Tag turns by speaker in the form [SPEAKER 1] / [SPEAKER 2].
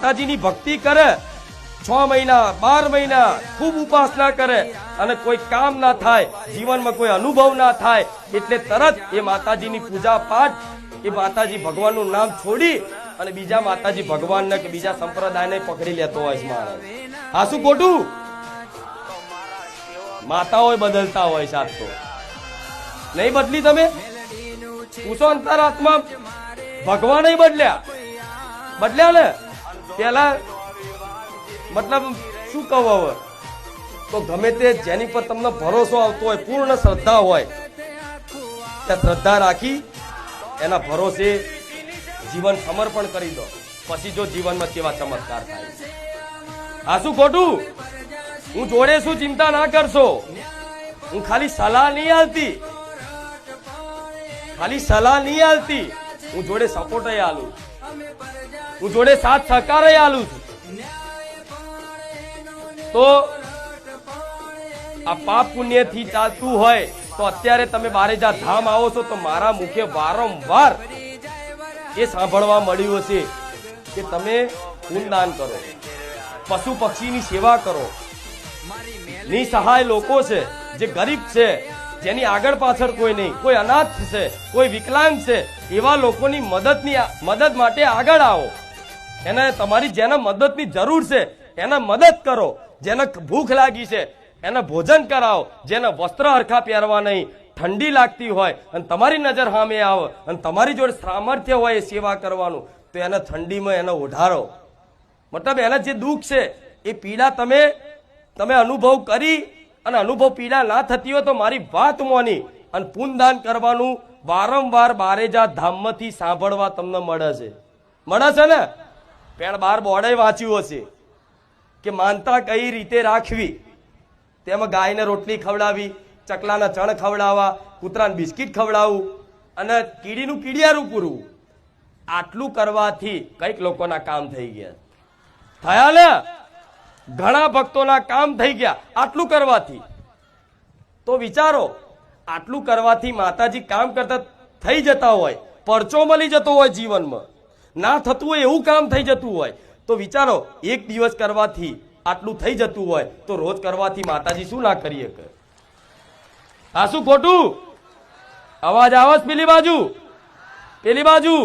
[SPEAKER 1] માતાજીની ભક્તિ કરે 6 મહિના 12 મહિના ખૂબ ઉપાસના કરે અને કોઈ કામ ના થાય, જીવનમાં કોઈ અનુભવ ના થાય, એટલે તરત એ માતાજીની પૂજા પાઠ, એ માતાજી ભગવાનનું નામ છોડી અને બીજા માતાજી ભગવાનને કે બીજા સંપ્રદાયને પકડી લેતો હોય છે માણસ. આ શું ખોટું? માતાઓ બદલતા હોય છે. આજ તો નહીં બદલી. તમે પૂછો અંતરાત્મા, ભગવાન બદલ્યા ને. પેલા મતલબ શું કહું હવે, તો ગમે તે જેની પર તમને ભરોસો આવતો હોય, પૂર્ણ શ્રદ્ધા હોય, ત્યાં શ્રદ્ધા રાખી એના ભરોસે જીવન સમર્પણ કરી દો. પછી જો જીવનમાં કેવા ચમત્કાર થાય. આ શું ખોટું? હું જોડે શું, ચિંતા ના કરશો. હું ખાલી સલાહ નહીં આલતી, હું જોડે સપોર્ટ આલું, હું જોડે સાથ સહકાર આલું છું. તો આ પાપ પુણ્ય થી ચાલતું હોય તો અત્યારે તમે બારેજા ધામ આવો છો તો મારા મુખે વારંવાર એ સાંભળવા મળ્યું હશે કે તમે પૂનદાન કરો, પશુ પક્ષીની સેવા કરો, નિસહાય લોકો છે, જે ગરીબ છે, જેની આગળ પાછળ કોઈ નહીં, કોઈ અનાથ છે, કોઈ વિકલાંગ છે, એવા લોકોની મદદ માટે આગળ આવો. એને તમારી જેને મદદની જરૂર છે એને મદદ કરો. જેને ભૂખ લાગી છે એને ભોજન કરાવો. જેને વસ્ત્ર હરખા પહેરવા નહીં, ઠંડી લાગતી હોય અને તમારી નજર સામે આવે અને તમારી જોડે સામર્થ્ય હોય એ સેવા કરવાનું, તો એને ઠંડીમાં એને ઓઢારો. મતલબ એને જે દુઃખ છે એ પીડા તમે અનુભવ કરી, અને અનુભવ પીડા ના થતી હોય તો મારી વાત મોની અને પુણ્યદાન કરવાનું વારંવાર બારેજા ધામમાંથી સાંભળવા તમને મળે છે ને. પેણ 12 બોર્ડે વાંચ્યું હશે કે માનતા કઈ રીતે રાખવી. તેમાં ગાયને રોટલી ખવડાવી, ચકલાના ચણ ખવડાવવા, કૂતરાને બિસ્કિટ ખવડાવવું અને કીડીનું કીડિયારું પૂરવું. આટલું કરવાથી કઈક લોકોના કામ થઈ ગયા. થયા ને? ઘણા ભક્તોના કામ થઈ ગયા આટલું કરવાથી. તો વિચારો, આટલું કરવાથી માતાજી કામ કરતા થઈ જતા હોય, પરચો મળી જતો હોય, જીવનમાં ના થતું હોય એવું કામ થઈ જતું હોય, તો વિચારો એક દિવસ કરવાથી આટલું થઈ જતું હોય તો રોજ કરવાથી માતાજી શું ના કરી શકે? આ શું ખોટું? અવાજ આવે પેલી બાજુ?